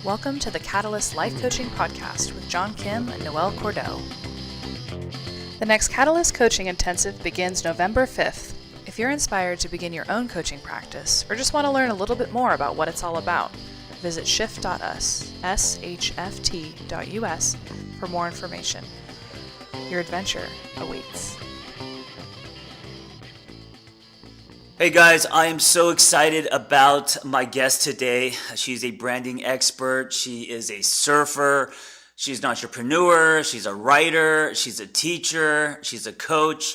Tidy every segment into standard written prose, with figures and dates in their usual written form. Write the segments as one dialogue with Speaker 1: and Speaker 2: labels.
Speaker 1: Welcome to the Catalyst Life Coaching Podcast with John Kim and Noelle Cordeaux. The next Catalyst Coaching Intensive begins November 5th. If you're inspired to begin your own coaching practice or just want to learn a little bit more about what it's all about, visit shift.us, SHFT.us, for more information. Your adventure awaits.
Speaker 2: Hey guys, I am so excited about my guest today. She's a branding expert. She is a surfer. She's an entrepreneur. She's a writer. She's a teacher. She's a coach.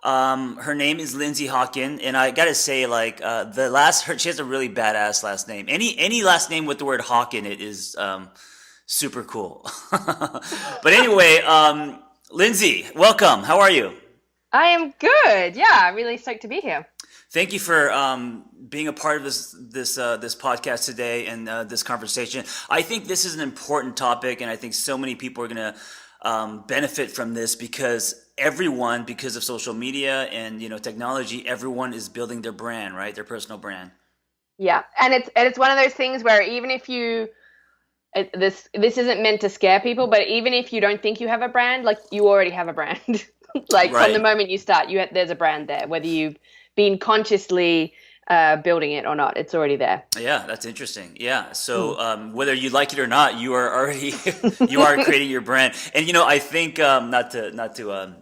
Speaker 2: Her name is Linzi Hawkin, and I gotta say, she has a really badass last name. Any last name with the word Hawk in it is super cool. But anyway, Linzi, welcome. How are you?
Speaker 3: I am good. Yeah, really stoked to be here.
Speaker 2: Thank you for being a part of this podcast today and this conversation. I think this is an important topic, and I think so many people are going to benefit from this because of social media and technology, everyone is building their brand, right? Their personal brand.
Speaker 3: Yeah, and it's one of those things where even if this isn't meant to scare people, but even if you don't think you have a brand, like you already have a brand. Like
Speaker 2: right.
Speaker 3: From the moment you start, there's a brand there, whether you've been consciously building it or not, it's already there.
Speaker 2: Yeah, that's interesting. Yeah, so whether you like it or not, you are already you are creating your brand. And I think not to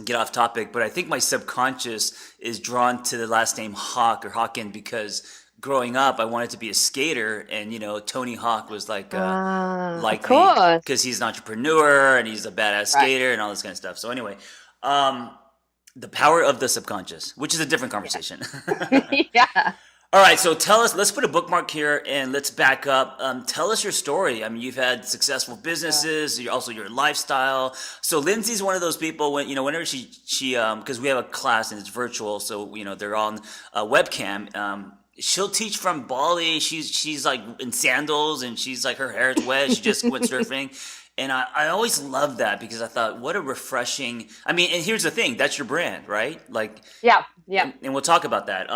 Speaker 2: get off topic, but I think my subconscious is drawn to the last name Hawk or Hawkin because growing up I wanted to be a skater, and Tony Hawk was like because he's an entrepreneur and he's a badass skater and all this kind of stuff. So anyway, the power of the subconscious, which is a different conversation.
Speaker 3: Yeah.
Speaker 2: All right, so tell us, let's put a bookmark here and let's back up. Tell us your story. I mean, you've had successful businesses, also your lifestyle. So Linzi's one of those people whenever she because we have a class and it's virtual, so they're on a webcam. She'll teach from Bali. She's like in sandals and she's like her hair is wet. She just went surfing. And I always loved that because I thought, what a refreshing, and here's the thing, that's your brand, right?
Speaker 3: Yeah.
Speaker 2: And we'll talk about that.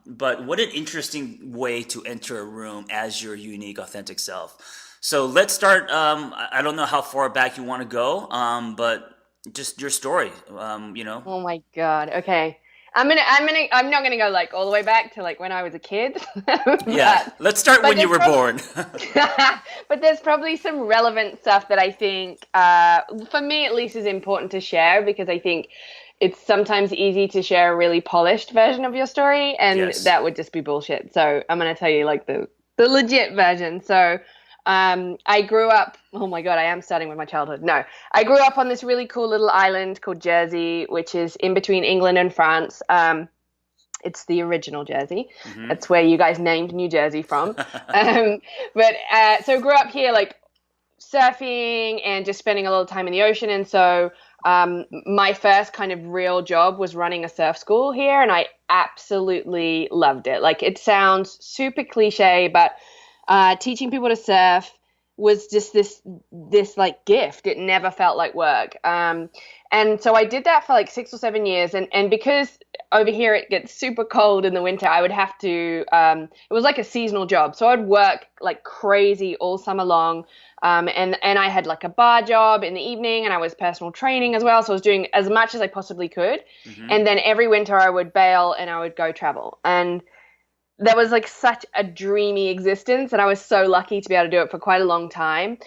Speaker 2: But what an interesting way to enter a room as your unique, authentic self. So let's start, I don't know how far back you want to go, but just your story,
Speaker 3: Oh my God. Okay. I'm not gonna go all the way back to when I was a kid.
Speaker 2: Yeah, let's start when you were born.
Speaker 3: But there's probably some relevant stuff that I think, for me at least, is important to share because I think it's sometimes easy to share a really polished version of your story, and that would just be bullshit. So I'm gonna tell you the legit version. So I grew up, oh my God, I am starting with my childhood. No, I grew up on this really cool little island called Jersey, which is in between England and France. It's the original Jersey. Mm-hmm. That's where you guys named New Jersey from. So I grew up here surfing and just spending a little time in the ocean. And so my first kind of real job was running a surf school here, and I absolutely loved it. It sounds super cliche, but teaching people to surf was just this gift. It never felt like work. And so I did that for 6 or 7 years. And because over here it gets super cold in the winter, I would have to, it was like a seasonal job. So I'd work like crazy all summer long. And I had a bar job in the evening, and I was personal training as well. So I was doing as much as I possibly could. Mm-hmm. And then every winter I would bail and I would go travel. And that was such a dreamy existence, and I was so lucky to be able to do it for quite a long time.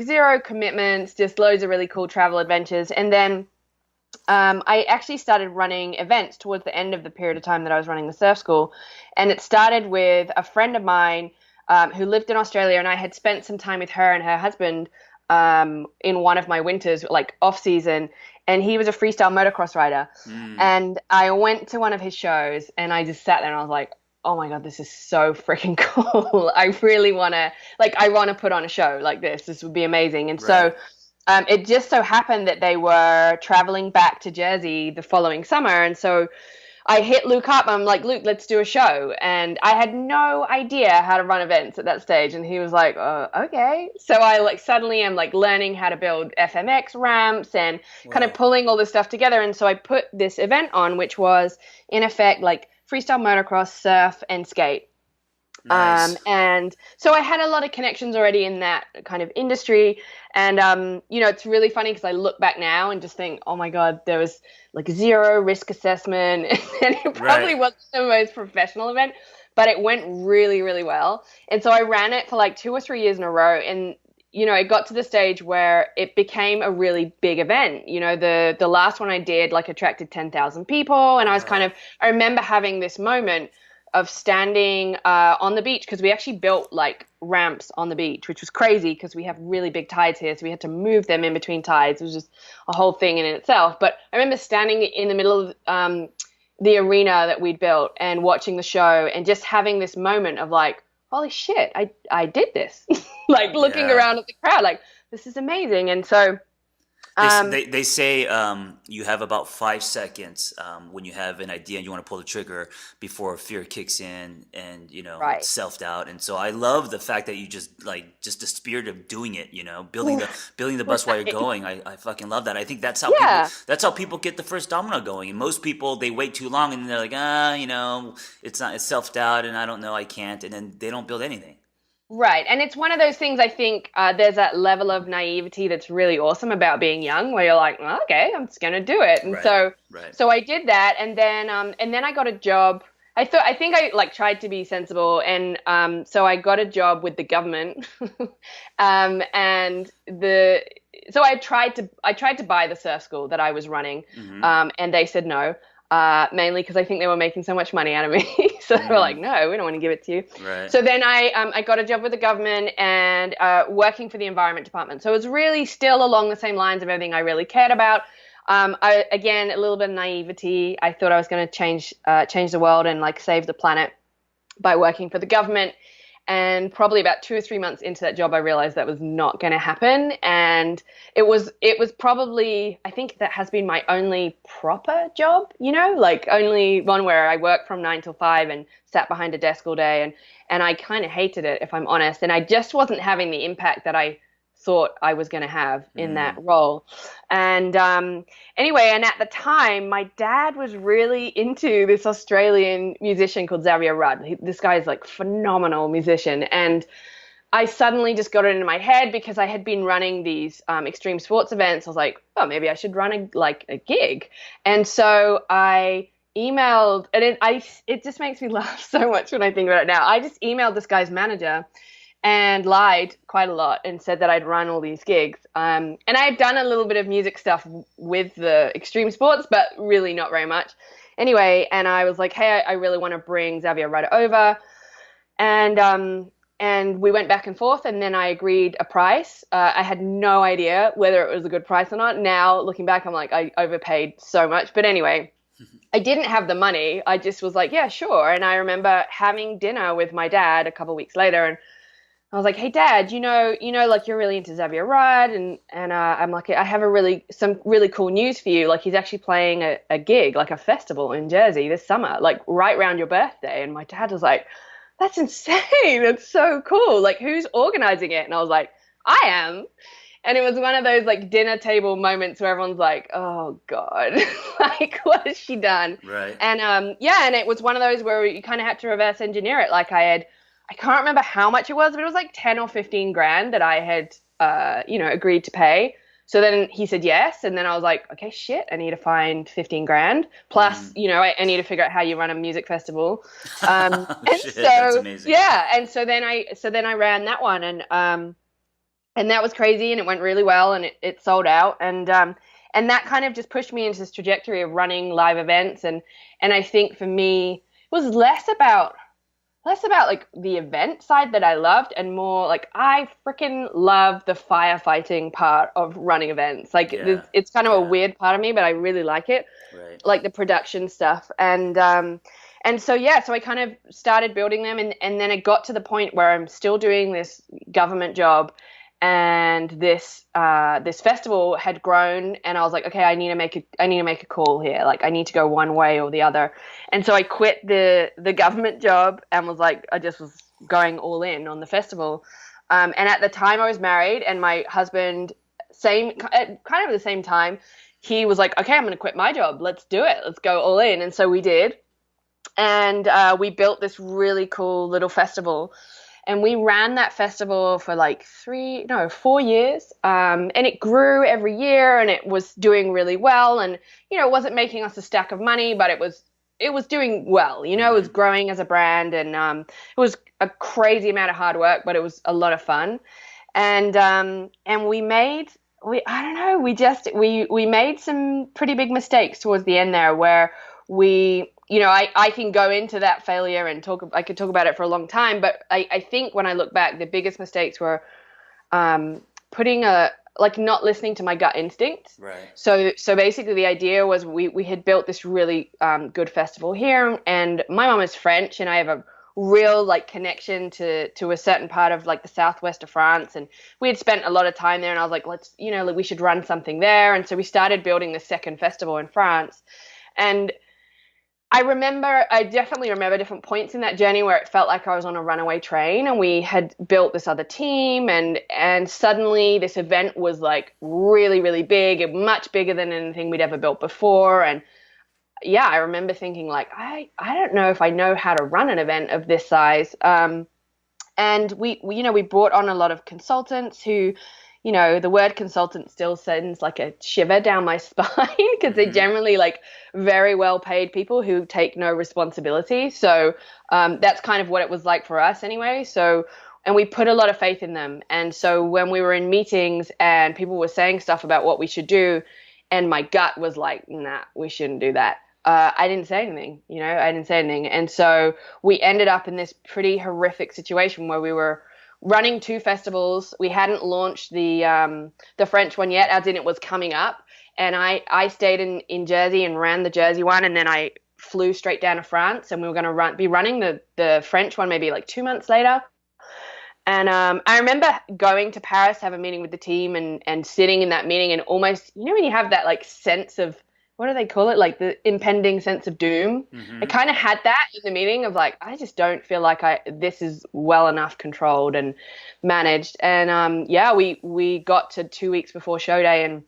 Speaker 3: Zero commitments, just loads of really cool travel adventures. And then I actually started running events towards the end of the period of time that I was running the surf school. And it started with a friend of mine who lived in Australia, and I had spent some time with her and her husband in one of my winters, off season. And he was a freestyle motocross rider. Mm. And I went to one of his shows, and I just sat there and I was like, oh my God, this is so freaking cool. I really want to, I want to put on a show like this. This would be amazing. And
Speaker 2: right.
Speaker 3: So it just so happened that they were traveling back to Jersey the following summer. And so I hit Luke up. I'm like, Luke, let's do a show. And I had no idea how to run events at that stage. And he was like, oh, okay. So I suddenly am learning how to build FMX ramps and kind of pulling all this stuff together. And so I put this event on, which was in effect freestyle motocross, surf, and skate.
Speaker 2: Nice.
Speaker 3: And so I had a lot of connections already in that kind of industry. And, it's really funny because I look back now and just think, oh my God, there was like zero risk assessment. And it probably
Speaker 2: Right.
Speaker 3: wasn't the most professional event, but it went really, really well. And so I ran it for like 2 or 3 years in a row. And, it got to the stage where it became a really big event. The last one I did like attracted 10,000 people. And
Speaker 2: Wow.
Speaker 3: I remember having this moment of standing on the beach, because we actually built like ramps on the beach, which was crazy because we have really big tides here. So we had to move them in between tides. It was just a whole thing in itself. But I remember standing in the middle of the arena that we'd built and watching the show and just having this moment of like, holy shit, I did this. Like looking
Speaker 2: Yeah.
Speaker 3: around at the crowd, like, this is amazing. And so,
Speaker 2: They say you have about 5 seconds when you have an idea and you want to pull the trigger before fear kicks in and
Speaker 3: right.
Speaker 2: self-doubt. And so I love the fact that you just the spirit of doing it, building the bus while you're
Speaker 3: Right.
Speaker 2: going. I fucking love that. I think
Speaker 3: Yeah.
Speaker 2: that's how people get the first domino going. And most people, they wait too long and they're like, it's self-doubt and I don't know, I can't, and then they don't build anything.
Speaker 3: Right. And it's one of those things, I think there's that level of naivety that's really awesome about being young where you're like, well, okay, I'm just going to do it. And
Speaker 2: Right.
Speaker 3: so
Speaker 2: Right.
Speaker 3: so I did that, and then I got a job. I think I like tried to be sensible, and so I got a job with the government. And the so I tried to buy the surf school that I was running,
Speaker 2: Mm-hmm.
Speaker 3: and they said no. Mainly because I think they were making so much money out of me. So they were like,
Speaker 2: Mm-hmm.
Speaker 3: no, we don't want to give it to you.
Speaker 2: Right.
Speaker 3: So then I got a job with the government and working for the environment department. So it was really still along the same lines of everything I really cared about. Again, a little bit of naivety. I thought I was going to change the world and like save the planet by working for the government. And probably about 2 or 3 months into that job, I realized that was not going to happen. And it was probably, I think that has been my only proper job, like only one where I worked from 9 till 5 and sat behind a desk all day. And I kind of hated it, if I'm honest. And I just wasn't having the impact that I thought I was going to have in that role. And anyway, and at the time, my dad was really into this Australian musician called Xavier Rudd. This guy is like phenomenal musician. And I suddenly just got it in my head because I had been running these extreme sports events. I was like, oh, maybe I should run a gig. And so I emailed, and it just makes me laugh so much when I think about it now. I just emailed this guy's manager and lied quite a lot and said that I'd run all these gigs. And I had done a little bit of music stuff with the extreme sports, but really not very much. Anyway, and I was like, hey, I really want to bring Xavier Rudd over. And we went back and forth, and then I agreed a price. I had no idea whether it was a good price or not. Now, looking back, I'm like, I overpaid so much. But anyway, I didn't have the money. I just was like, yeah, sure. And I remember having dinner with my dad a couple of weeks later, and I was like, hey, Dad, like you're really into Xavier Rudd. And I'm like, I have some really cool news for you. Like he's actually playing a gig, like a festival in Jersey this summer, like right around your birthday. And my dad was like, that's insane. That's so cool. Like who's organizing it? And I was like, I am. And it was one of those like dinner table moments where everyone's like, oh God, like what has she done?
Speaker 2: Right.
Speaker 3: And and it was one of those where you kind of had to reverse engineer it. Like I can't remember how much it was, but it was like 10 or 15 grand that I had, agreed to pay. So then he said yes. And then I was like, okay, shit, I need to find 15 grand. Plus, I need to figure out how you run a music festival. And
Speaker 2: Shit,
Speaker 3: so,
Speaker 2: that's amazing.
Speaker 3: yeah. And so then I ran that one and that was crazy and it went really well and it sold out. And that kind of just pushed me into this trajectory of running live events. And I think for me, it was less about like the event side that I loved and more like I freaking love the firefighting part of running events. Like it's kind of a weird part of me, but I really like it.
Speaker 2: Right.
Speaker 3: Like the production stuff. And so I kind of started building them and then it got to the point where I'm still doing this government job and this festival had grown and I was like, okay, I need to make a call here. Like I need to go one way or the other. And so I quit the government job and was like, I just was going all in on the festival. And at the time I was married and my husband, kind of at the same time, he was like, okay, I'm going to quit my job. Let's do it. Let's go all in. And so we did. And we built this really cool little festival. And we ran that festival for like 4 years. And it grew every year, and it was doing really well. And, it wasn't making us a stack of money, but it was doing well. It was growing as a brand, and it was a crazy amount of hard work, but it was a lot of fun. And we made some pretty big mistakes towards the end there, where I can go into that failure and I could talk about it for a long time, but I think when I look back, the biggest mistakes were not listening to my gut instinct.
Speaker 2: Right.
Speaker 3: So basically the idea was we had built this really good festival here, and my mom is French, and I have a real connection to a certain part of the southwest of France, and we had spent a lot of time there, and I was like, we should run something there. And so we started building the second festival in France. And I definitely remember different points in that journey where it felt like I was on a runaway train, and we had built this other team, and suddenly this event was really, really big, and much bigger than anything we'd ever built before. And yeah, I remember thinking I don't know if I know how to run an event of this size. And we brought on a lot of consultants who, the word consultant still sends a shiver down my spine, because they're generally very well paid people who take no responsibility. So that's kind of what it was like for us anyway. And we put a lot of faith in them. And so when we were in meetings and people were saying stuff about what we should do, and my gut was like, nah, we shouldn't do that, I didn't say anything. And so we ended up in this pretty horrific situation where we were running 2 festivals. We hadn't launched the French one yet, as in it was coming up. And I stayed in Jersey and ran the Jersey one, and then I flew straight down to France, and we were going to be running the French one maybe 2 months later. And I remember going to Paris to have a meeting with the team, and sitting in that meeting, and almost, when you have that sense of, what do they call it? The impending sense of doom. Mm-hmm. I kind of had that in the meeting of I just don't feel like this is well enough controlled and managed. And we got to 2 weeks before show day and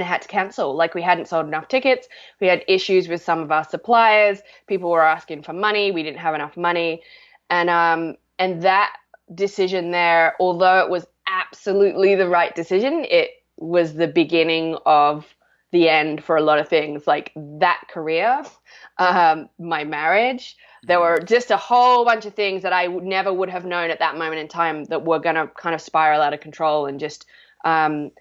Speaker 3: had to cancel. We hadn't sold enough tickets. We had issues with some of our suppliers. People were asking for money. We didn't have enough money. And that decision there, although it was absolutely the right decision, it was the beginning of the end for a lot of things, that career, my marriage. There were just a whole bunch of things that I never would have known at that moment in time that were going to kind of spiral out of control, and just end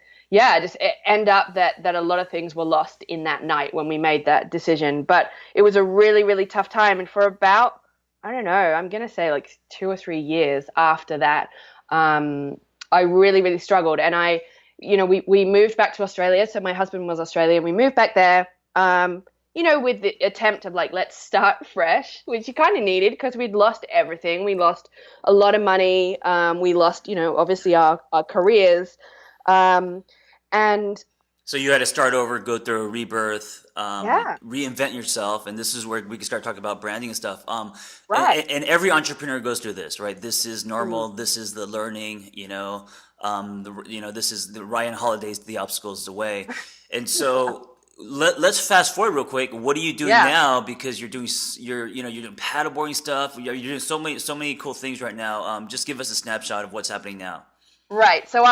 Speaker 3: up that a lot of things were lost in that night when we made that decision. But it was a really, really tough time. And for about, I don't know, I'm going to say 2 or 3 years after that, I really, really struggled. And we moved back to Australia. So my husband was Australian. We moved back there, with the attempt of let's start fresh, which you kind of needed, because we'd lost everything. We lost a lot of money. We lost, obviously our careers. And
Speaker 2: so you had to start over, go through a rebirth, reinvent yourself. And this is where we can start talking about branding and stuff.
Speaker 3: Right.
Speaker 2: And every entrepreneur goes through this, right? This is normal. This is the learning, this is the Ryan Holiday's The Obstacles the Way. And so let's fast forward real quick. What are you doing now? Because you're doing paddleboarding stuff. You're doing so many cool things right now. Just give us a snapshot of what's happening now.
Speaker 3: Right. So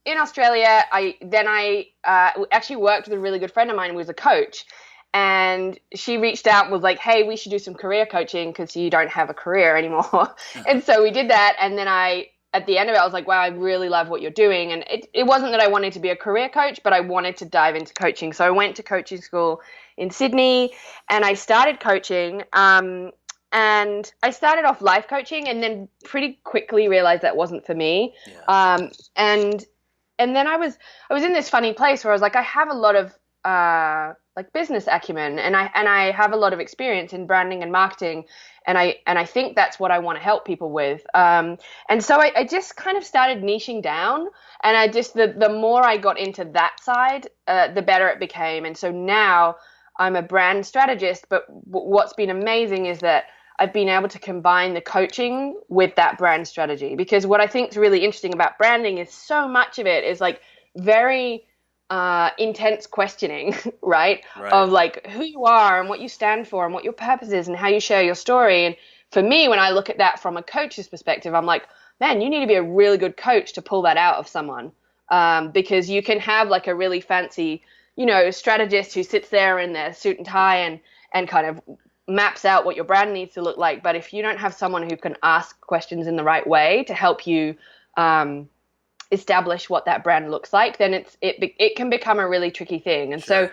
Speaker 3: in Australia, I actually worked with a really good friend of mine who was a coach, and she reached out and was like, hey, we should do some career coaching because you don't have a career anymore. And so we did that. And then at the end of it, I was like, wow, I really love what you're doing. And it wasn't that I wanted to be a career coach, but I wanted to dive into coaching. So I went to coaching school in Sydney, and I started coaching. And I started off life coaching, and then pretty quickly realized that wasn't for me. Yeah. And then I was in this funny place where I was like, I have a lot of business acumen, and I have a lot of experience in branding and marketing, and I think that's what I want to help people with. And so I just kind of started niching down, and I just the more I got into that side, the better it became. And so now I'm a brand strategist, but what's been amazing is that I've been able to combine the coaching with that brand strategy, because what I think is really interesting about branding is so much of it is very intense questioning, right?
Speaker 2: Right.
Speaker 3: Of like who you are and what you stand for and what your purpose is and how you share your story. And for me, when I look at that from a coach's perspective, I'm like, man, you need to be a really good coach to pull that out of someone. Because you can have like a really fancy, strategist who sits there in their suit and tie and kind of maps out what your brand needs to look like. But if you don't have someone who can ask questions in the right way to help you establish what that brand looks like, then it can become a really tricky thing. And
Speaker 2: Sure.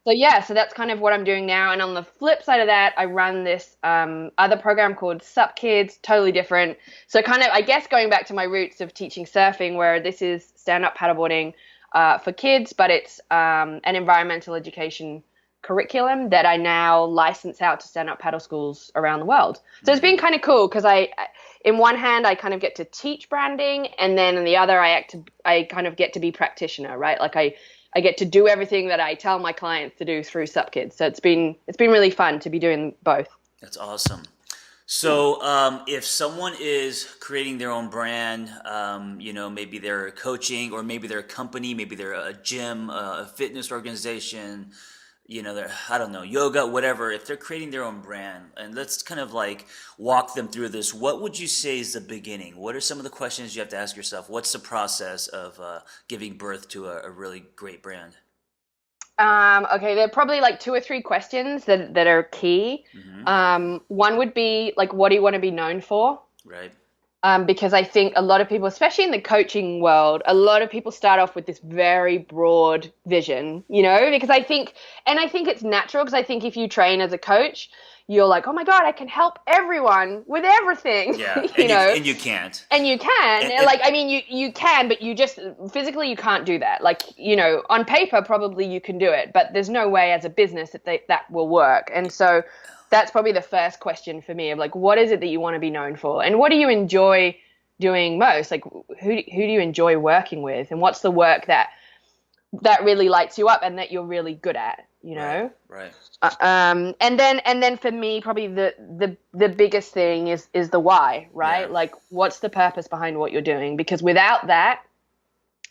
Speaker 3: so that's kind of what I'm doing now. And on the flip side of that, I run this other program called Sup Kids, totally different. So kind of, I guess, going back to my roots of teaching surfing, where this is stand-up paddleboarding for kids, but it's an environmental education curriculum that I now license out to stand-up paddle schools around the world. So it's been kind of cool because in one hand, I kind of get to teach branding, and then in the other, I kind of get to be practitioner, right? Like I get to do everything that I tell my clients to do through Sup Kids. So it's been really fun to be doing both.
Speaker 2: That's awesome. So if someone is creating their own brand, maybe they're coaching, or maybe they're a company, maybe they're a gym, a fitness organization, they're, I don't know, yoga, whatever. If they're creating their own brand, and let's kind of like walk them through this, what would you say is the beginning? What are some of the questions you have to ask yourself? What's the process of giving birth to a really great brand?
Speaker 3: Okay, there are probably like 2 or 3 questions that are key. One would be like, what do you want to be known for?
Speaker 2: Right.
Speaker 3: Because I think a lot of people, especially in the coaching world, a lot of people start off with this very broad vision, because I think it's natural, because I think if you train as a coach, you're like, oh my God, I can help everyone with everything.
Speaker 2: Yeah, and you can't.
Speaker 3: And you can. You can, but you just physically you can't do that. Like, on paper, probably you can do it, but there's no way as a business that will work. And so that's probably the first question for me of like, what is it that you want to be known for? And what do you enjoy doing most? Like, who do you enjoy working with? And what's the work that really lights you up and that you're really good at,
Speaker 2: Right.
Speaker 3: And then for me, probably the biggest thing is the why, right?
Speaker 2: Yeah.
Speaker 3: Like, what's the purpose behind what you're doing? Because without that,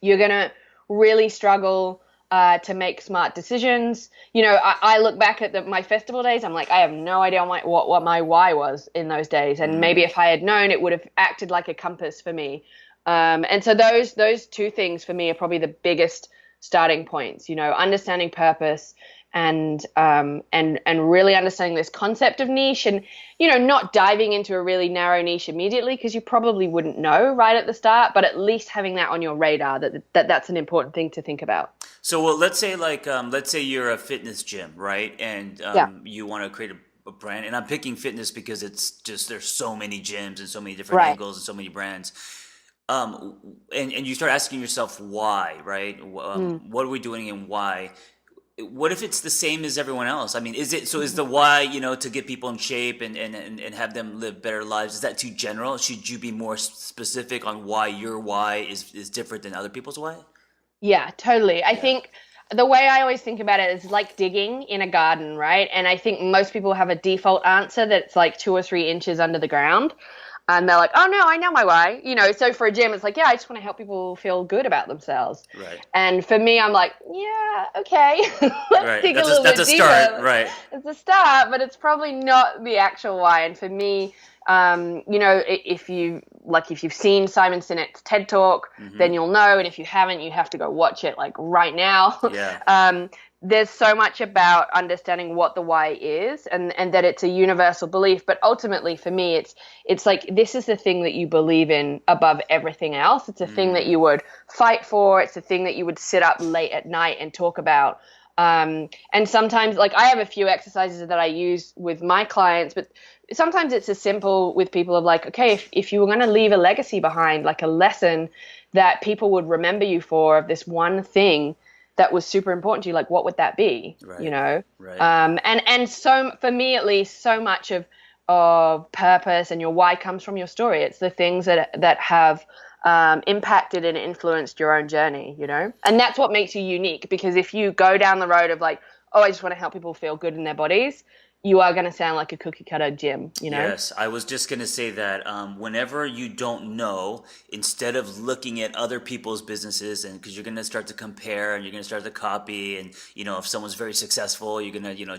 Speaker 3: you're going to really struggle to make smart decisions. I look back at my festival days. I'm like, I have no idea what my why was in those days. And maybe if I had known, it would have acted like a compass for me. And so those 2 things for me are probably the biggest starting points, understanding purpose and really understanding this concept of niche, and, not diving into a really narrow niche immediately, because you probably wouldn't know right at the start, but at least having that on your radar, that's an important thing to think about.
Speaker 2: So, well, let's say you're a fitness gym, right? And you want to create a brand, and I'm picking fitness because it's just, there's so many gyms and so many different angles and so many brands. And you start asking yourself why, right? What are we doing and why? What if it's the same as everyone else? I mean, is the why, to get people in shape and have them live better lives, is that too general? Should you be more specific on why your why is different than other people's why?
Speaker 3: Yeah, totally. I think the way I always think about it is like digging in a garden, right? And I think most people have a default answer that's like 2 or 3 inches under the ground. And they're like, oh, no, I know my why. So for a gym, it's like, yeah, I just want to help people feel good about themselves.
Speaker 2: Right.
Speaker 3: And for me, I'm like, yeah, okay, let's dig a little bit deeper. That's a start,
Speaker 2: right.
Speaker 3: It's a start, but it's probably not the actual why. And for me, if you've seen Simon Sinek's TED Talk, then you'll know. And if you haven't, you have to go watch it like right now.
Speaker 2: Yeah.
Speaker 3: There's so much about understanding what the why is, and that it's a universal belief. But ultimately, for me, it's like, this is the thing that you believe in above everything else. It's a thing that you would fight for. It's a thing that you would sit up late at night and talk about. And sometimes, like, I have a few exercises that I use with my clients, but sometimes it's as simple with people of like, okay, if you were going to leave a legacy behind, like a lesson that people would remember you for, of this one thing that was super important to you, like, what would that be?
Speaker 2: Right. Right.
Speaker 3: And so for me, at least, so much of purpose and your why comes from your story. It's the things that have impacted and influenced your own journey, and that's what makes you unique. Because if you go down the road of like, oh, I just want to help people feel good in their bodies, you are going to sound like a cookie cutter gym, you know?
Speaker 2: Yes, I was just going to say that whenever you don't know, instead of looking at other people's businesses, and because you're going to start to compare and you're going to start to copy, and if someone's very successful, you're going to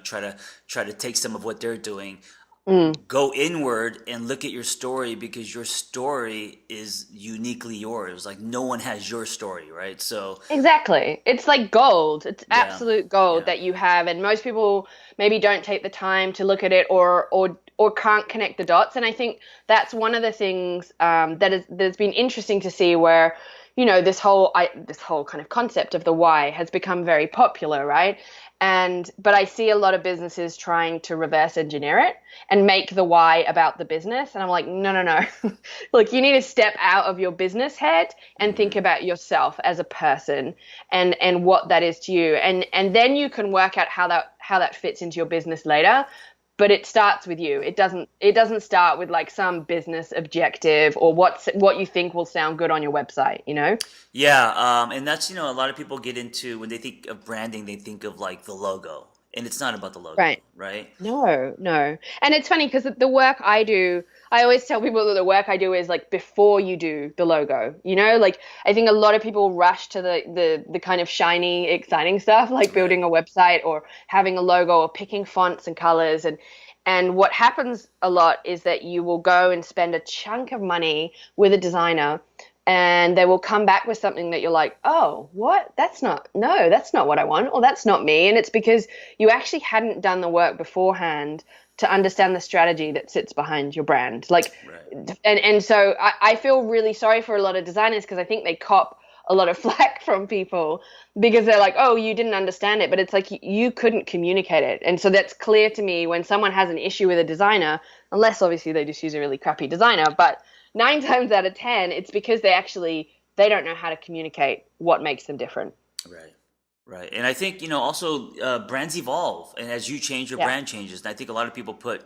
Speaker 2: try to take some of what they're doing.
Speaker 3: Mm.
Speaker 2: Go inward and look at your story, because your story is uniquely yours. Like, no one has your story, right? So
Speaker 3: Exactly. It's like gold. It's
Speaker 2: yeah,
Speaker 3: absolute gold
Speaker 2: yeah,
Speaker 3: that you have, and most people maybe don't take the time to look at it, or can't connect the dots. And I think that's one of the things that's been interesting to see, where this whole kind of concept of the why has become very popular, right? But I see a lot of businesses trying to reverse engineer it and make the why about the business. And I'm like, no, no, no. Look, you need to step out of your business head and think about yourself as a person, and what that is to you. And then you can work out how that fits into your business later. But it starts with you. It doesn't start with like some business objective or what you think will sound good on your website, you know?
Speaker 2: yeah. And that's a lot of people get into, when they think of branding, they think of like the logo, and it's not about the logo,
Speaker 3: Right.
Speaker 2: right?
Speaker 3: No, no. And it's funny because the work I do, I always tell people that the work I do is like before you do the logo. Like I think a lot of people rush to the kind of shiny, exciting stuff, like
Speaker 2: Right.
Speaker 3: building a website or having a logo or picking fonts and colors. And what happens a lot is that you will go and spend a chunk of money with a designer, and they will come back with something that you're like, oh, what? That's not what I want, or that's not me. And it's because you actually hadn't done the work beforehand to understand the strategy that sits behind your brand. Like,
Speaker 2: Right.
Speaker 3: and so I feel really sorry for a lot of designers, because I think they cop a lot of flack from people because they're like, oh, you didn't understand it. But it's like you couldn't communicate it. And so that's clear to me when someone has an issue with a designer, unless obviously they just use a really crappy designer. But 9 times out of 10, it's because they don't know how to communicate what makes them different.
Speaker 2: Right. Right. And I think, also brands evolve. And as you change, your
Speaker 3: Yeah.
Speaker 2: brand changes. And I think a lot of people put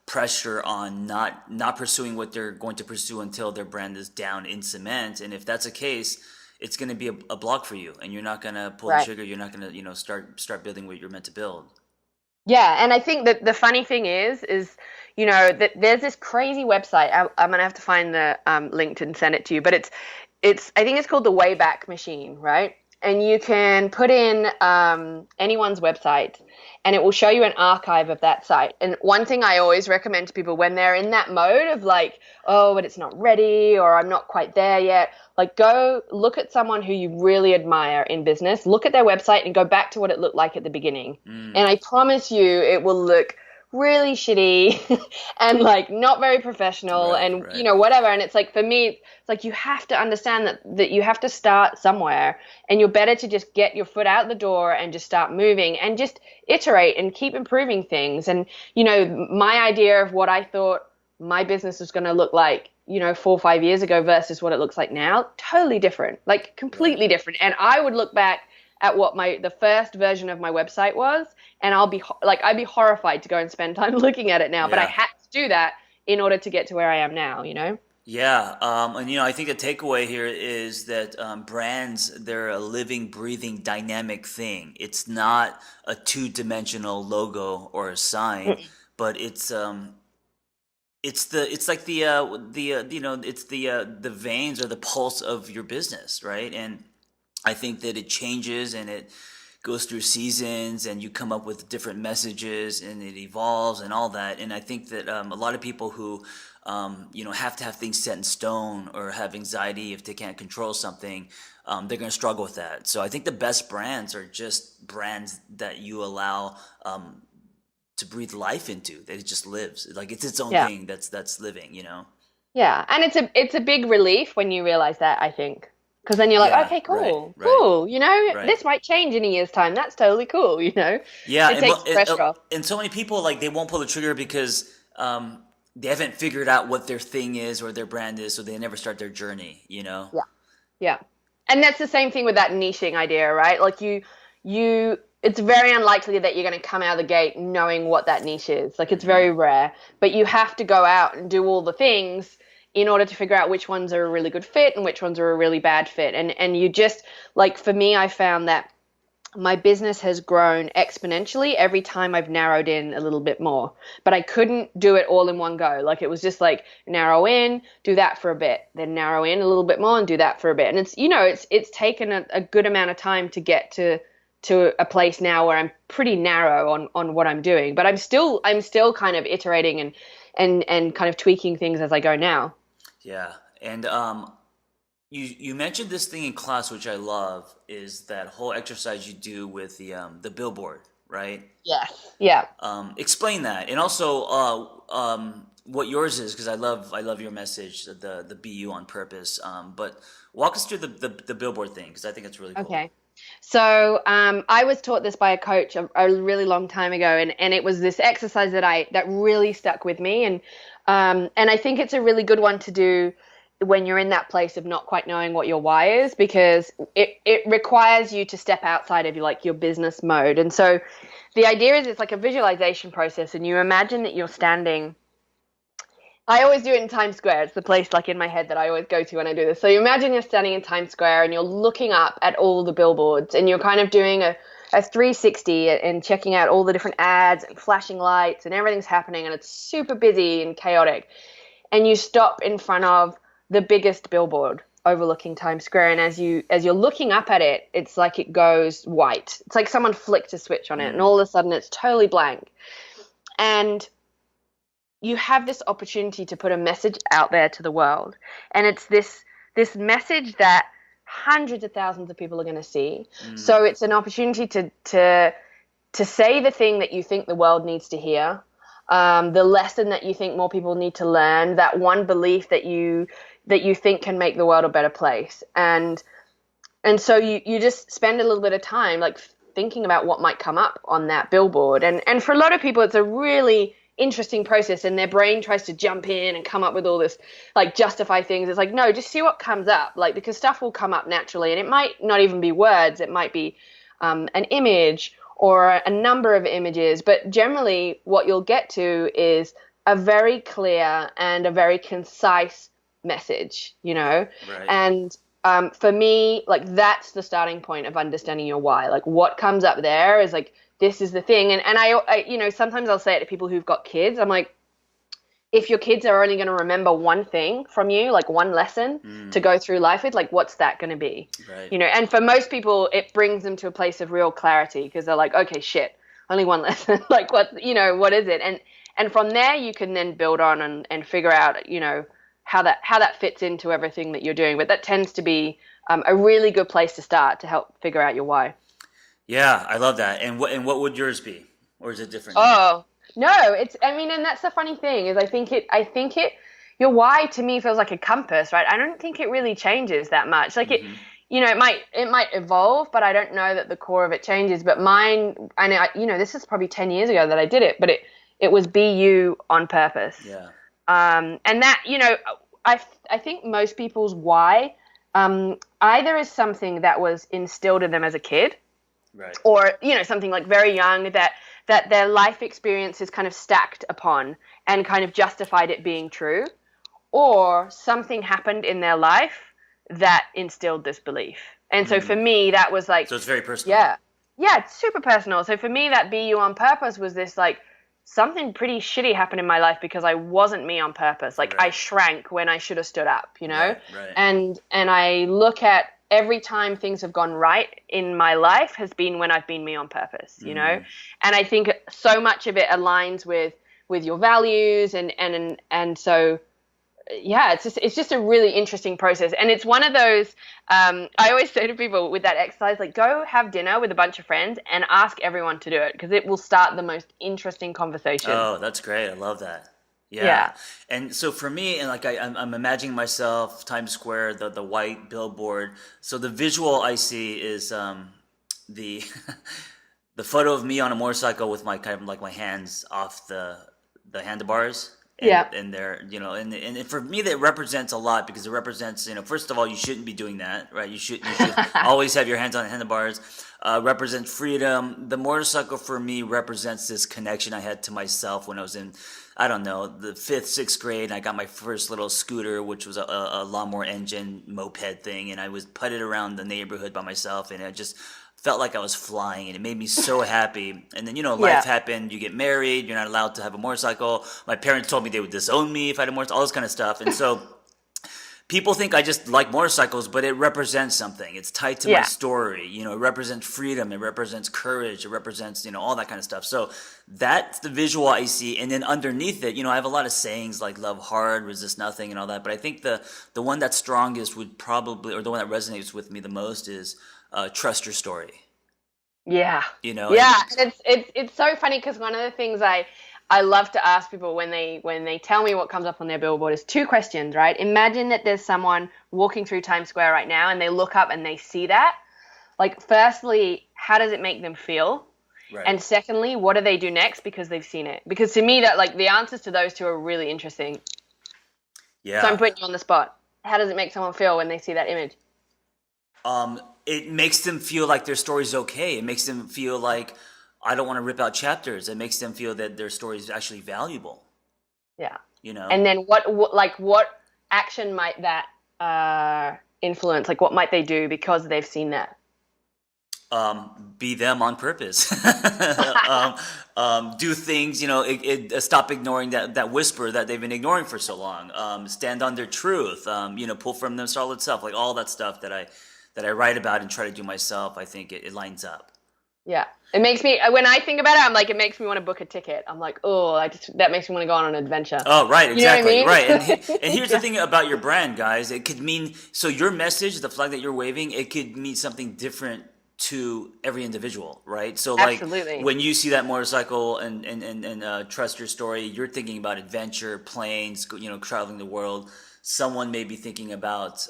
Speaker 2: pressure on not pursuing what they're going to pursue until their brand is down in cement. And if that's the case, it's going to be a block for you, and you're not going to pull the
Speaker 3: Right.
Speaker 2: trigger. You're not going to, start building what you're meant to build.
Speaker 3: Yeah, and I think that the funny thing is that there's this crazy website. I'm gonna have to find the link and send it to you, but it's I think it's called the Wayback Machine, right? And you can put in anyone's website, and it will show you an archive of that site. And one thing I always recommend to people when they're in that mode of like, oh, but it's not ready, or I'm not quite there yet, like go look at someone who you really admire in business, look at their website and go back to what it looked like at the beginning.
Speaker 2: Mm,
Speaker 3: And I promise you it will look really shitty and like not very professional,
Speaker 2: right.
Speaker 3: and
Speaker 2: Right.
Speaker 3: whatever. And it's like, for me, it's like you have to understand that you have to start somewhere, and you're better to just get your foot out the door and just start moving and just iterate and keep improving things. And my idea of what I thought my business was going to look like 4 or 5 years ago versus what it looks like now, totally different, like
Speaker 2: Right.
Speaker 3: completely different. And I would look back at what the first version of my website was, and I'd be horrified to go and spend time looking at it now, but I
Speaker 2: Yeah.
Speaker 3: had to do that in order to get to where I am now.
Speaker 2: Yeah, and I think the takeaway here is that brands, they're a living, breathing, dynamic thing. It's not a two-dimensional logo or a sign,
Speaker 3: Mm.
Speaker 2: but it's like it's the veins or the pulse of your business, right? And I think that it changes, and it goes through seasons, and you come up with different messages, and it evolves and all that. And I think that a lot of people who have to have things set in stone, or have anxiety if they can't control something, they're going to struggle with that. So I think the best brands are just brands that you allow to breathe life into, that it just lives like it's its own
Speaker 3: Yeah.
Speaker 2: thing that's living.
Speaker 3: Yeah. And it's a big relief when you realize that, I think. Because then you're like,
Speaker 2: Yeah,
Speaker 3: okay,
Speaker 2: right,
Speaker 3: cool,
Speaker 2: right,
Speaker 3: cool.
Speaker 2: right.
Speaker 3: This might change in a year's time. That's totally cool.
Speaker 2: Yeah,
Speaker 3: It takes the pressure off.
Speaker 2: and so many people, like, they won't pull the trigger because they haven't figured out what their thing is or their brand is, so they never start their journey.
Speaker 3: Yeah. Yeah. And that's the same thing with that niching idea, right? Like it's very unlikely that you're going to come out of the gate knowing what that niche is. Like, it's very rare, but you have to go out and do all the things in order to figure out which ones are a really good fit and which ones are a really bad fit. And you just, like, for me, I found that my business has grown exponentially every time I've narrowed in a little bit more. But I couldn't do it all in one go. Like, it was just like narrow in, do that for a bit, then narrow in a little bit more and do that for a bit. And it's taken a good amount of time to get to a place now where I'm pretty narrow on what I'm doing. But I'm still kind of iterating and kind of tweaking things as I go now.
Speaker 2: Yeah. And you mentioned this thing in class, which I love, is that whole exercise you do with the billboard, right?
Speaker 3: Yes. Yeah.
Speaker 2: Explain that, and also what yours is, because I love your message, the be you on purpose. But walk us through the billboard thing, because I think it's really cool.
Speaker 3: Okay. So I was taught this by a coach a really long time ago, and it was this exercise that really stuck with me, and I think it's a really good one to do when you're in that place of not quite knowing what your why is, because it requires you to step outside of your business mode. And so the idea is it's like a visualization process, and you imagine that you're standing. I always do it in Times Square. It's the place like in my head that I always go to when I do this. So you imagine you're standing in Times Square and you're looking up at all the billboards, and you're kind of doing a 360 and checking out all the different ads and flashing lights, and everything's happening, and it's super busy and chaotic. And you stop in front of the biggest billboard overlooking Times Square, and as you're looking up at it, it's like it goes white. It's like someone flicked a switch on it, and all of a sudden it's totally blank. And you have this opportunity to put a message out there to the world, and it's this message that hundreds of thousands of people are going to see. So it's an opportunity to say the thing that you think the world needs to hear, the lesson that you think more people need to learn, that one belief that you think can make the world a better place. And so you just spend a little bit of time like thinking about what might come up on that billboard. And for a lot of people, it's a really interesting process, and their brain tries to jump in and come up with all this, like, justify things. It's like, no, just see what comes up, like, because stuff will come up naturally, and it might not even be words. It might be an image or a number of images, but generally what you'll get to is a very clear and a very concise message, Right. And for me, like, that's the starting point of understanding your why. Like, what comes up there is like, this is the thing. And I sometimes I'll say it to people who've got kids. I'm like, if your kids are only going to remember one thing from you, like one lesson to go through life with, like, what's that going to be?
Speaker 2: Right.
Speaker 3: And for most people, it brings them to a place of real clarity, because they're like, okay, shit, only one lesson. Like, what is it? And from there, you can then build on and figure out, how that fits into everything that you're doing. But that tends to be a really good place to start to help figure out your why.
Speaker 2: Yeah, I love that. And what would yours be, or is it different?
Speaker 3: Oh no, and that's the funny thing is I think it your why to me feels like a compass, right? I don't think it really changes that much. Like it might evolve, but I don't know that the core of it changes. But mine, this is probably 10 years ago that I did it, but it was be you on purpose.
Speaker 2: Yeah.
Speaker 3: And that, I think most people's why either is something that was instilled in them as a kid,
Speaker 2: right,
Speaker 3: or something like very young that their life experience is kind of stacked upon and kind of justified it being true, or something happened in their life that instilled this belief. And so for me, that was like,
Speaker 2: so it's very personal.
Speaker 3: Yeah, it's super personal. So for me, that be you on purpose was this, like, something pretty shitty happened in my life because I wasn't me on purpose. Like, right. I shrank when I should have stood up,
Speaker 2: Right.
Speaker 3: And I look at every time things have gone right in my life has been when I've been me on purpose, And I think so much of it aligns with your values, and so yeah, it's just a really interesting process. And it's one of those, I always say to people with that exercise, like, go have dinner with a bunch of friends and ask everyone to do it, because it will start the most interesting conversation.
Speaker 2: Oh, that's great. I love that. Yeah. And so for me, and like I'm imagining myself, Times Square, the white billboard. So the visual I see is the the photo of me on a motorcycle with my kind of like my hands off the handlebars. And they're, and for me that represents a lot, because it represents, first of all, you shouldn't be doing that, right? You should always have your hands on the handlebars. Represents freedom. The motorcycle for me represents this connection I had to myself when I was in, I don't know, the 5th, 6th grade. And I got my first little scooter, which was a lawnmower engine moped thing, and I was putted around the neighborhood by myself, and felt like I was flying, and it made me so happy. And then, life happened. You get married. You're not allowed to have a motorcycle. My parents told me they would disown me if I had a motorcycle, all this kind of stuff. And so people think I just like motorcycles, but it represents something. It's tied to my story. It represents freedom. It represents courage. It represents, all that kind of stuff. So that's the visual I see. And then underneath it, I have a lot of sayings like love hard, resist nothing, and all that. But I think the one that's strongest would probably, or the one that resonates with me the most is trust your story.
Speaker 3: Yeah.
Speaker 2: Yeah.
Speaker 3: And it's so funny because one of the things I love to ask people when they tell me what comes up on their billboard is 2 questions, right? Imagine that there's someone walking through Times Square right now and they look up and they see that. Like, firstly, how does it make them feel? Right. And secondly, what do they do next because they've seen it? Because to me, that, like, the answers to those 2 are really interesting. Yeah. So I'm putting you on the spot. How does it make someone feel when they see that image?
Speaker 2: It makes them feel like their story's okay. It makes them feel like I don't want to rip out chapters. It makes them feel that their story is actually valuable. Yeah.
Speaker 3: And then what action might that influence? Like, what might they do because they've seen that?
Speaker 2: Be them on purpose. Do things, stop ignoring that whisper that they've been ignoring for so long. Stand on their truth. Pull from them solid self. Like all that stuff that I write about and try to do myself. I think it lines up.
Speaker 3: Yeah. It makes me, when I think about it, I'm like, it makes me want to book a ticket. I'm like, that makes me want to go on an adventure.
Speaker 2: Oh, right. Exactly.
Speaker 3: You know what I mean?
Speaker 2: Right. And here's the thing about your brand, guys. It could mean, so your message, the flag that you're waving, it could mean something different to every individual, right? So like
Speaker 3: Absolutely.
Speaker 2: When you see that motorcycle and trust your story, you're thinking about adventure, planes, traveling the world. Someone may be thinking about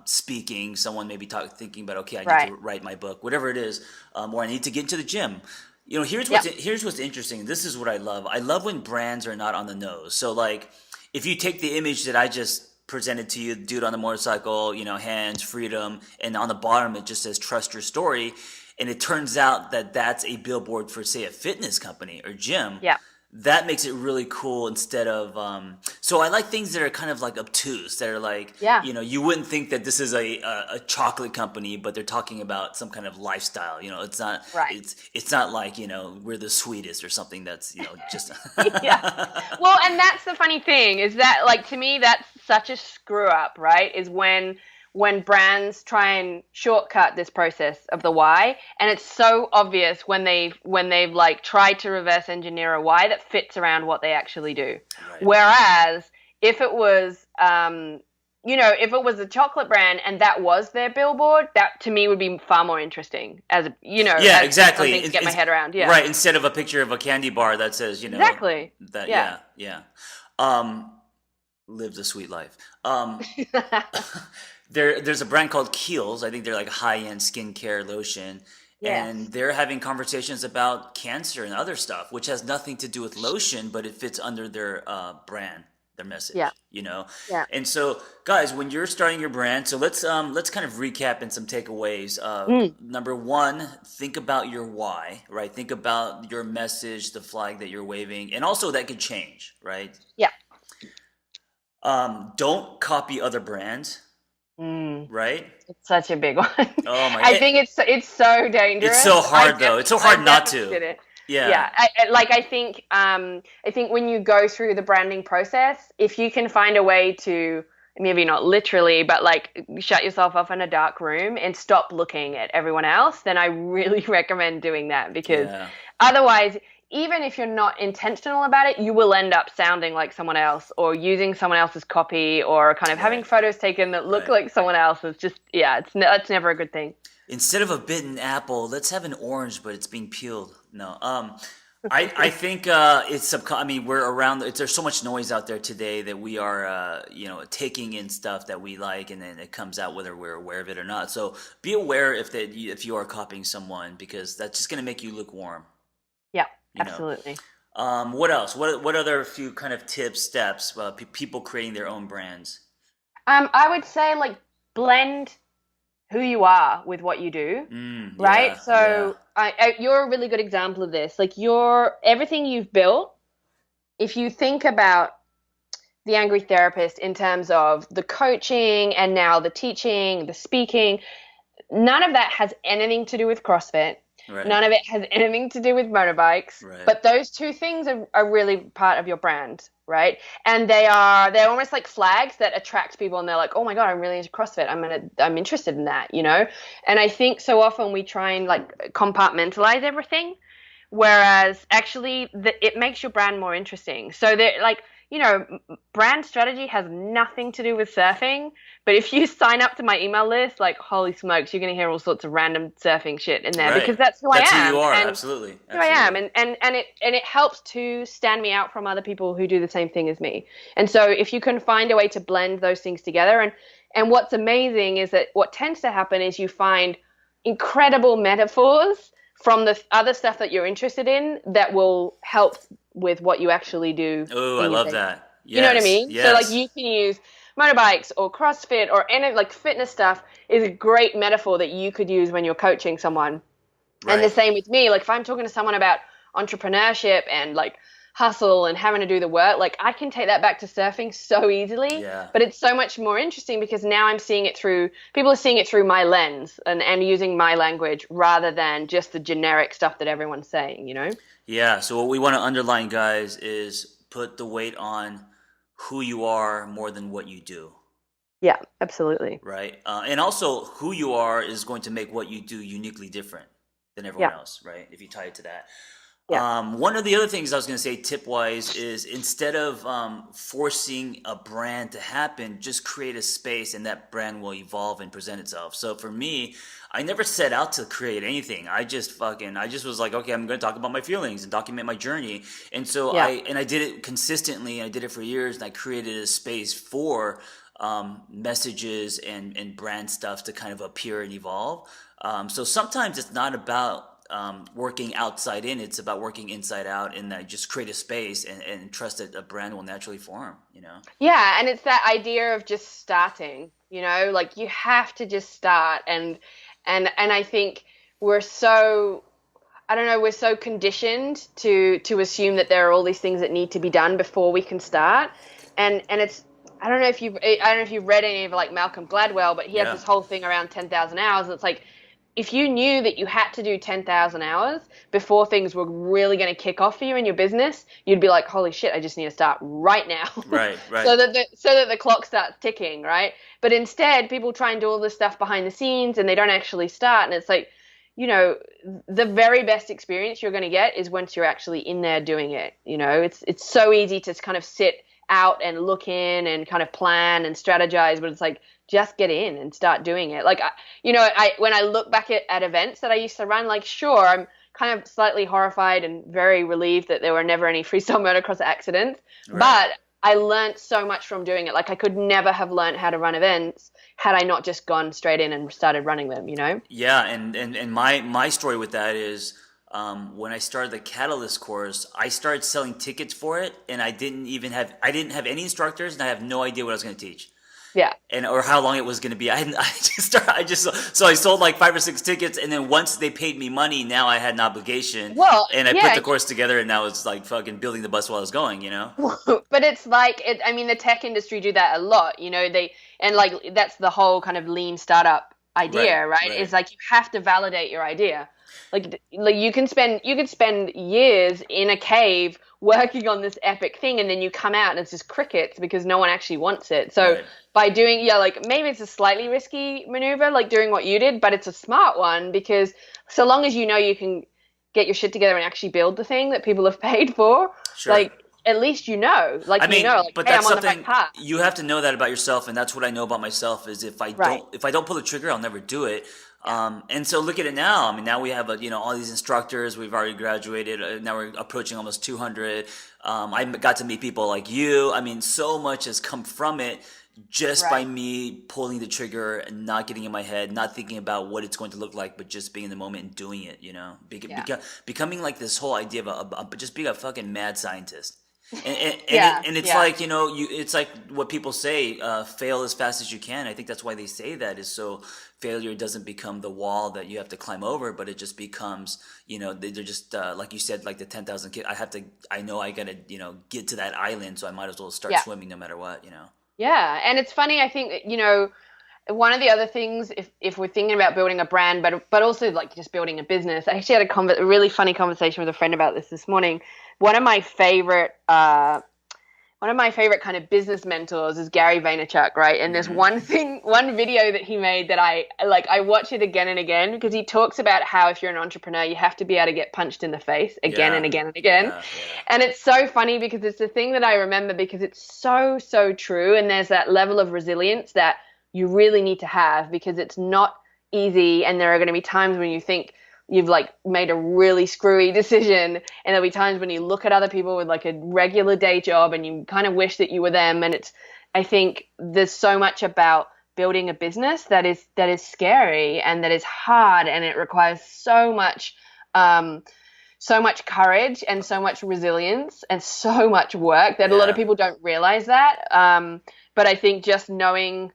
Speaker 2: speaking. Someone may be thinking about, okay, I need to write my book, whatever it is, or I need to get into the gym. Here's what's interesting. This is what I love. I love when brands are not on the nose. So like, if you take the image that I just presented to you, dude on the motorcycle, hands, freedom, and on the bottom it just says trust your story, and it turns out that that's a billboard for, say, a fitness company or gym. Yeah. That makes it really cool instead of so I like things that are kind of like obtuse, that are like, you wouldn't think that this is a chocolate company, but they're talking about some kind of lifestyle. It's not it's not like, we're the sweetest or something that's, just
Speaker 3: Yeah. Well, and that's the funny thing is that, like, to me that's such a screw up, right? Is when brands try and shortcut this process of the why, and it's so obvious when they've like tried to reverse engineer a why that fits around what they actually do. Right. Whereas if it was if it was a chocolate brand and that was their billboard, that to me would be far more interesting as
Speaker 2: exactly
Speaker 3: something to get my head around. Yeah.
Speaker 2: Right, instead of a picture of a candy bar that says,
Speaker 3: Exactly.
Speaker 2: That live the sweet life. There's a brand called Kiehl's. I think they're like high-end skincare lotion. Yes. And they're having conversations about cancer and other stuff, which has nothing to do with lotion, but it fits under their brand, their message. Yeah. Yeah. And so, guys, when you're starting your brand, so let's kind of recap and some takeaways. Number 1, think about your why, right? Think about your message, the flag that you're waving, and also that could change, right? Yeah. Don't copy other brands. Right? It's
Speaker 3: such a big one.
Speaker 2: Oh my!
Speaker 3: I think it's so dangerous.
Speaker 2: It's so hard though. It's so hard not to.
Speaker 3: Yeah. I think when you go through the branding process, if you can find a way to, maybe not literally, but like shut yourself off in a dark room and stop looking at everyone else, then I really recommend doing that, because otherwise, even if you're not intentional about it, you will end up sounding like someone else or using someone else's copy or kind of having photos taken that look like someone else. It's just, it's never a good thing.
Speaker 2: Instead of a bitten apple, let's have an orange, but it's being peeled. No. I think we're around. There's so much noise out there today that we are, taking in stuff that we like, and then it comes out whether we're aware of it or not. So be aware if you are copying someone, because that's just going to make you look warm.
Speaker 3: Yeah. Absolutely.
Speaker 2: What else? What other few kind of tips, steps, people creating their own brands?
Speaker 3: I would say, like, blend who you are with what you do, right? So you're a really good example of this. Like, everything you've built, if you think about the Angry Therapist in terms of the coaching and now the teaching, the speaking, none of that has anything to do with CrossFit.
Speaker 2: Right.
Speaker 3: None of it has anything to do with motorbikes.
Speaker 2: Right.
Speaker 3: But those two things are really part of your brand, right? And they're almost like flags that attract people, and they're like, oh my God, I'm really into CrossFit. I'm interested in that, you know? And I think so often we try and like compartmentalize everything, whereas actually it makes your brand more interesting. So they're like, you know, brand strategy has nothing to do with surfing, but if you sign up to my email list, like, holy smokes, you're going to hear all sorts of random surfing shit in there,
Speaker 2: Right.
Speaker 3: because that's who
Speaker 2: That's
Speaker 3: I am.
Speaker 2: who you are.
Speaker 3: And
Speaker 2: Absolutely.
Speaker 3: who I am, and it helps to stand me out from other people who do the same thing as me. And so if you can find a way to blend those things together, and what's amazing is that what tends to happen is you find incredible metaphors from the other stuff that you're interested in that will help with what you actually do.
Speaker 2: Oh, I love that. Yes.
Speaker 3: You know what I mean?
Speaker 2: Yes.
Speaker 3: So like you can use motorbikes or CrossFit or any like fitness stuff is a great metaphor that you could use when you're coaching someone.
Speaker 2: Right.
Speaker 3: And the same with me. Like if I'm talking to someone about entrepreneurship and like hustle and having to do the work, like I can take that back to surfing so easily.
Speaker 2: Yeah.
Speaker 3: But it's so much more interesting because now I'm seeing it through, people are seeing it through my lens and using my language rather than just the generic stuff that everyone's saying, you know?
Speaker 2: Yeah. So what we want to underline, guys, is put the weight on who you are more than what you do.
Speaker 3: Yeah, absolutely.
Speaker 2: Right. And also who you are is going to make what you do uniquely different than everyone else, right? If you tie it to that.
Speaker 3: Yeah.
Speaker 2: One of the other things I was going to say tip wise is instead of forcing a brand to happen, just create a space and that brand will evolve and present itself. So for me, I never set out to create anything. I just was like, okay, I'm going to talk about my feelings and document my journey. And so I did it consistently. I did it for years, and I created a space for messages and brand stuff to kind of appear and evolve. So sometimes it's not about working outside in, it's about working inside out, and just create a space and trust that a brand will naturally form, you know?
Speaker 3: Yeah, and it's that idea of just starting, you know, like you have to just start. And I think we're so, I don't know, we're so conditioned to assume that there are all these things that need to be done before we can start. And it's, I don't know if you've read any of like Malcolm Gladwell, but he has this whole thing around 10,000 hours. And it's like, if you knew that you had to do 10,000 hours before things were really going to kick off for you in your business, you'd be like, holy shit, I just need to start right now.
Speaker 2: Right.
Speaker 3: so that the clock starts ticking, right? But instead, people try and do all this stuff behind the scenes and they don't actually start. And it's like, you know, the very best experience you're going to get is once you're actually in there doing it. You know, it's so easy to kind of sit out and look in and kind of plan and strategize, but it's like, just get in and start doing it. Like, you know, when I look back at events that I used to run, like, sure, I'm kind of slightly horrified and very relieved that there were never any freestyle motocross accidents, but I learned so much from doing it. Like, I could never have learned how to run events had I not just gone straight in and started running them, you know?
Speaker 2: Yeah, and my story with that is when I started the Catalyst course, I started selling tickets for it, and I didn't have any instructors, and I have no idea what I was going to teach.
Speaker 3: Yeah.
Speaker 2: Or how long it was going to be. So I sold like 5 or 6 tickets, and then once they paid me money, now I had an obligation.
Speaker 3: Well,
Speaker 2: and I put the course together, and now it's like fucking building the bus while I was going, you know?
Speaker 3: But it's like, I mean, the tech industry do that a lot, you know, that's the whole kind of lean startup idea, right? It's like, you have to validate your idea. Like you can spend years in a cave working on this epic thing, and then you come out and it's just crickets because no one actually wants it. So by doing, like maybe it's a slightly risky maneuver, like doing what you did, but it's a smart one, because so long as you know you can get your shit together and actually build the thing that people have paid for, like at least you know, like, but hey,
Speaker 2: that's
Speaker 3: I'm on the
Speaker 2: something
Speaker 3: back path.
Speaker 2: You have to know that about yourself, and that's what I know about myself is if I don't pull the trigger, I'll never do it. And so look at it now. I mean, now we have all these instructors. We've already graduated. Now we're approaching almost 200. I got to meet people like you. I mean, so much has come from it just by me pulling the trigger and not getting in my head, not thinking about what it's going to look like, but just being in the moment and doing it. You know, becoming like this whole idea of just being a fucking mad scientist. And it's like, it's like what people say, fail as fast as you can. I think that's why they say that, is so failure doesn't become the wall that you have to climb over, but it just becomes, they're just, like you said, like the 10,000 kids. I know I gotta, get to that island, so I might as well start swimming no matter what,
Speaker 3: Yeah. And it's funny, I think, one of the other things, if we're thinking about building a brand, but also like just building a business, I actually had a really funny conversation with a friend about this morning. One of my favorite kind of business mentors is Gary Vaynerchuk, right? And there's one video that he made that I watch it again and again, because he talks about how if you're an entrepreneur, you have to be able to get punched in the face again and again and again. Yeah. And it's so funny because it's the thing that I remember, because it's so, so true. And there's that level of resilience that you really need to have, because it's not easy. And there are going to be times when you think you've like made a really screwy decision, and there'll be times when you look at other people with like a regular day job and you kind of wish that you were them. And I think there's so much about building a business that is scary and that is hard, and it requires so much courage and so much resilience and so much work that a lot of people don't realize that. But I think just knowing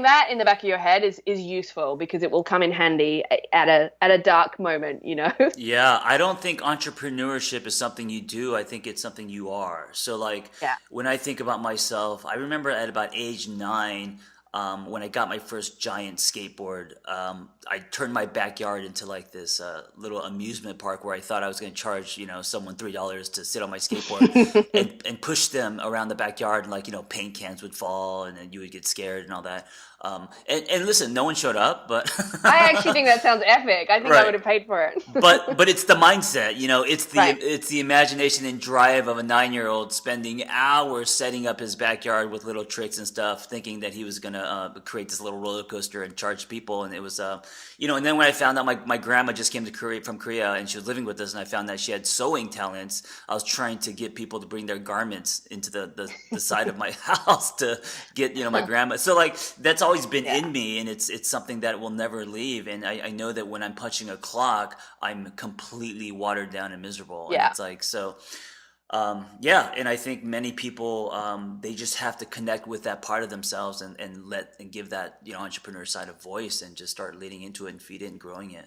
Speaker 3: that in the back of your head is useful, because it will come in handy at a dark moment, you know?
Speaker 2: Yeah, I don't think entrepreneurship is something you do. I think it's something you are. So like when I think about myself, I remember at about age 9, when I got my first giant skateboard, I turned my backyard into like this little amusement park where I thought I was going to charge, someone $3 to sit on my skateboard and push them around the backyard, and like, paint cans would fall and then you would get scared and all that. And listen, no one showed up, but
Speaker 3: I actually think that sounds epic. I think I would have paid for it.
Speaker 2: but it's the mindset, it's the imagination and drive of a 9-year-old spending hours setting up his backyard with little tricks and stuff, thinking that he was gonna create this little roller coaster and charge people. And it was and then when I found out my grandma just came from Korea and she was living with us, and I found that she had sewing talents, I was trying to get people to bring their garments into the side of my house to get my grandma. So like that's always been in me, and it's something that will never leave. And I know that when I'm punching a clock, I'm completely watered down and miserable. And it's like, so and I think many people they just have to connect with that part of themselves and give that entrepreneur side a voice, and just start leading into it and feed it and growing it.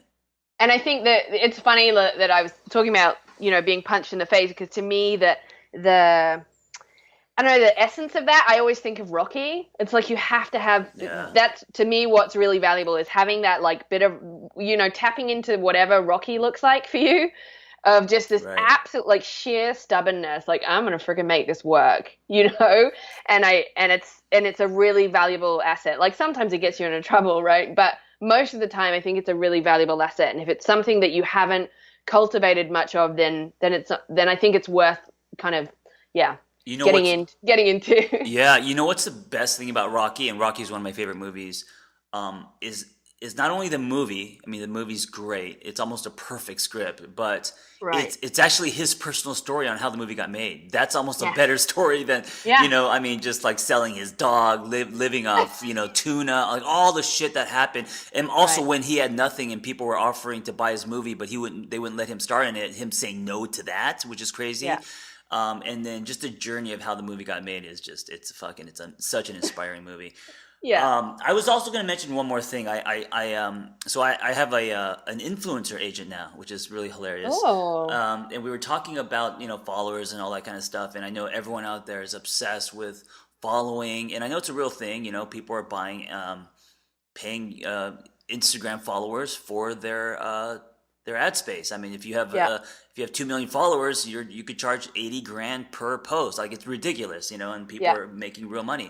Speaker 3: And I think that it's funny that I was talking about being punched in the face, because to me I don't know, the essence of that, I always think of Rocky. It's like you have to have that's, to me, what's really valuable is having that like bit of, tapping into whatever Rocky looks like for you, of just this absolute like sheer stubbornness. Like, I'm going to freaking make this work, and it's a really valuable asset. Like sometimes it gets you into trouble, right? But most of the time I think it's a really valuable asset. And if it's something that you haven't cultivated much of, then I think it's worth kind of, getting into.
Speaker 2: Yeah, what's the best thing about Rocky, and Rocky is one of my favorite movies, is not only the movie. I mean, the movie's great. It's almost a perfect script, but it's actually his personal story on how the movie got made. That's almost a better story than just like selling his dog, living off tuna, like all the shit that happened. And also when he had nothing and people were offering to buy his movie, but they wouldn't let him star in it. Him saying no to that, which is crazy. Yeah. And then just the journey of how the movie got made is just, it's such an inspiring movie.
Speaker 3: Yeah.
Speaker 2: I was also going to mention one more thing. I have an influencer agent now, which is really hilarious.
Speaker 3: Oh.
Speaker 2: And we were talking about, followers and all that kind of stuff. And I know everyone out there is obsessed with following, and I know it's a real thing. People are paying Instagram followers for their ad space. I mean, if you have 2 million followers, you could charge $80,000 per post. Like, it's ridiculous, and people are making real money.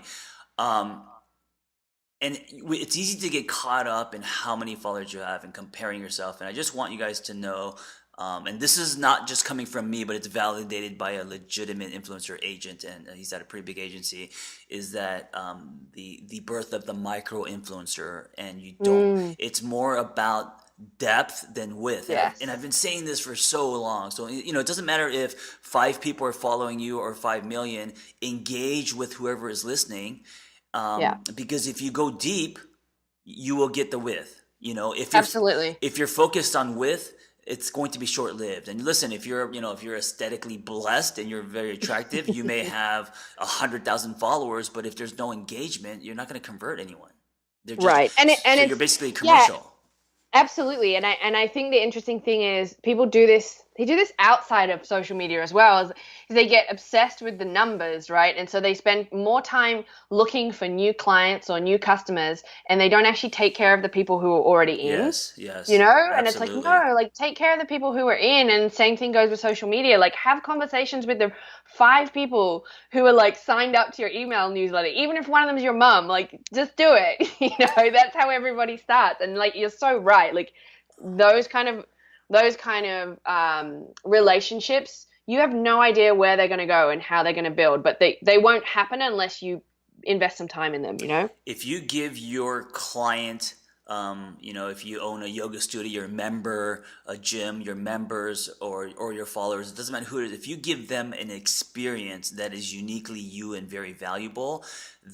Speaker 2: And it's easy to get caught up in how many followers you have and comparing yourself. And I just want you guys to know, and this is not just coming from me, but it's validated by a legitimate influencer agent, and he's at a pretty big agency, is that the birth of the micro influencer, and you don't. It's more about depth than width.
Speaker 3: Yes.
Speaker 2: And I've been saying this for so long. So, it doesn't matter if 5 people are following you or 5 million. Engage with whoever is listening. Because if you go deep, you will get the width.
Speaker 3: Absolutely.
Speaker 2: If you're focused on width, it's going to be short-lived. And listen, if you're aesthetically blessed and you're very attractive, you may have 100,000 followers, but if there's no engagement, you're not going to convert anyone. They're just, you're basically a commercial.
Speaker 3: Absolutely. And I think the interesting thing is people do this they do this outside of social media as well, is they get obsessed with the numbers, right? And so they spend more time looking for new clients or new customers, and they don't actually take care of the people who are already in.
Speaker 2: Yes,
Speaker 3: You know, and it's like,
Speaker 2: absolutely.
Speaker 3: no, like take care of the people who are in. And same thing goes with social media. Like have conversations with the 5 people who are like signed up to your email newsletter. Even if one of them is your mom, like just do it. You know, that's how everybody starts. And like you're so right. Like those kind of relationships, you have no idea where they're going to go and how they're going to build, but they won't happen unless you invest some time in them, you know?
Speaker 2: If you give your client, if you own a yoga studio, your member, a gym, your members or your followers, it doesn't matter who it is, if you give them an experience that is uniquely you and very valuable,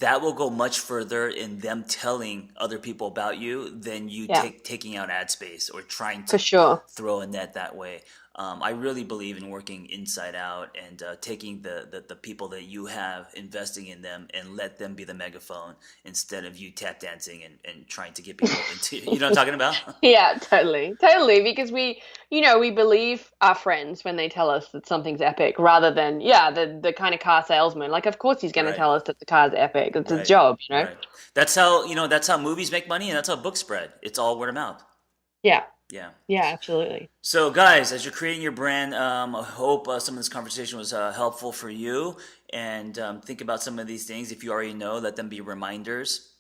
Speaker 2: that will go much further in them telling other people about you than you taking out ad space or trying to
Speaker 3: For sure.
Speaker 2: throw a net that way. I really believe in working inside out and taking the people that you have, investing in them, and let them be the megaphone instead of you tap dancing and trying to get people into, you know what I'm talking about?
Speaker 3: Yeah, totally. Totally. Because we believe our friends when they tell us that something's epic rather than, the kind of car salesman. Like, of course he's going to tell us that the car's epic. It's his job, you know?
Speaker 2: Right. That's how movies make money and that's how books spread. It's all word of mouth.
Speaker 3: Yeah.
Speaker 2: Yeah.
Speaker 3: Yeah, absolutely.
Speaker 2: So, guys, as you're creating your brand, I hope some of this conversation was helpful for you. And think about some of these things. If you already know, let them be reminders.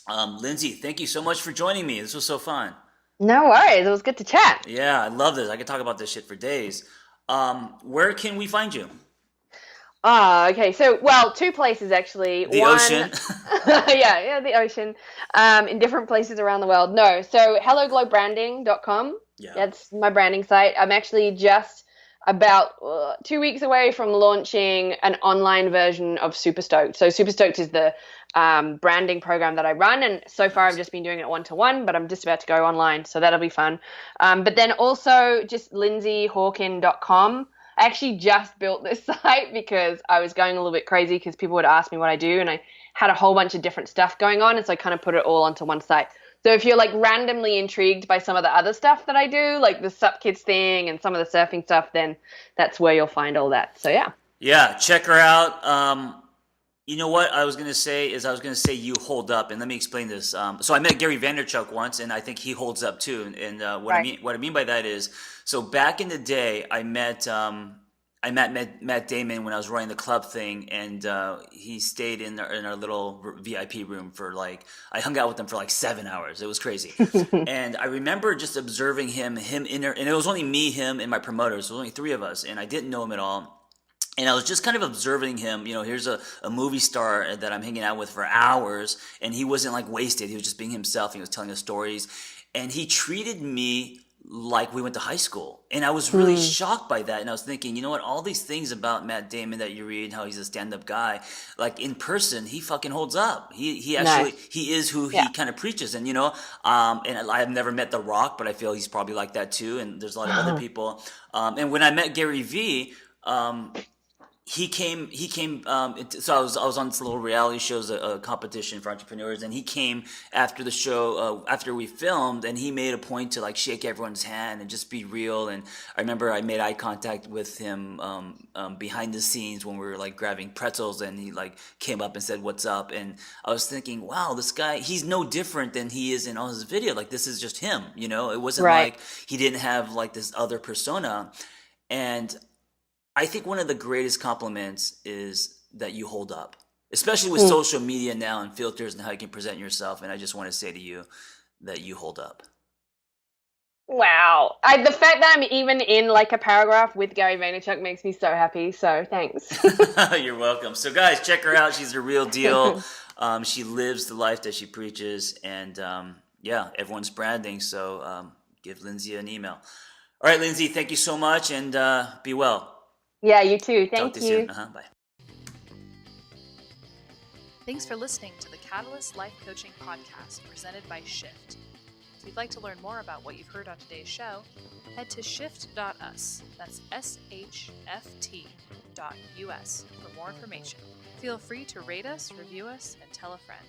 Speaker 2: Linzi, thank you so much for joining me. This was so fun.
Speaker 3: No worries. It was good to chat.
Speaker 2: Yeah, I love this. I could talk about this shit for days. Where can we find you?
Speaker 3: Okay. So, well, 2 places actually.
Speaker 2: The
Speaker 3: One,
Speaker 2: ocean.
Speaker 3: yeah, the ocean. In different places around the world. No, so helloglowbranding.com.
Speaker 2: Yeah.
Speaker 3: That's my branding site. I'm actually just about 2 weeks away from launching an online version of Superstoked. So Superstoked is the branding program that I run, and so far I've just been doing it 1-to-1, but I'm just about to go online, so that'll be fun. But then also just linzihawkin.com. I actually just built this site because I was going a little bit crazy because people would ask me what I do, and I had a whole bunch of different stuff going on, and so I kind of put it all onto one site. So if you're like randomly intrigued by some of the other stuff that I do, like the Sup Kids thing and some of the surfing stuff, then that's where you'll find all that. So yeah.
Speaker 2: Yeah, check her out. You know what I was going to say you hold up, and let me explain this. So I met Gary Vaynerchuk once, and I think he holds up too. And what I mean by that is, so back in the day, I met Matt Damon when I was running the club thing, and he stayed in our little VIP room for I hung out with him for 7 hours. It was crazy. And I remember just observing him in there, and it was only me, him, and my promoters. There was only 3 of us, and I didn't know him at all. And I was just kind of observing him. Here's a movie star that I'm hanging out with for hours, and he wasn't wasted. He was just being himself. He was telling us stories, and he treated me like we went to high school. And I was really shocked by that. And I was thinking, you know what? All these things about Matt Damon that you read, how he's a stand-up guy, in person, he fucking holds up. He actually, he is who he kind of preaches. And, and I've never met The Rock, but I feel he's probably like that too. And there's a lot of other people. And when I met Gary Vee, he came, so I was on this little reality shows, a competition for entrepreneurs, and he came after the show, after we filmed, and he made a point to shake everyone's hand and just be real. And I remember I made eye contact with him behind the scenes when we were grabbing pretzels, and he came up and said, "What's up?" And I was thinking, wow, this guy, he's no different than he is in all his video. This is just him, it wasn't he didn't have this other persona. And I think one of the greatest compliments is that you hold up, especially with social media now and filters and how you can present yourself. And I just want to say to you that you hold up.
Speaker 3: Wow. The fact that I'm even in a paragraph with Gary Vaynerchuk makes me so happy. So thanks.
Speaker 2: You're welcome. So guys, check her out. She's the real deal. She lives the life that she preaches. And everyone's branding. So give Linzi an email. All right, Linzi, thank you so much, and be well.
Speaker 3: Yeah, you too.
Speaker 2: Talk
Speaker 3: Thank
Speaker 2: to
Speaker 3: you.
Speaker 2: Soon. Bye.
Speaker 1: Thanks for listening to the Catalyst Life Coaching Podcast presented by SHFT. If you'd like to learn more about what you've heard on today's show, head to shift.us. That's SHFT.us for more information. Feel free to rate us, review us, and tell a friend.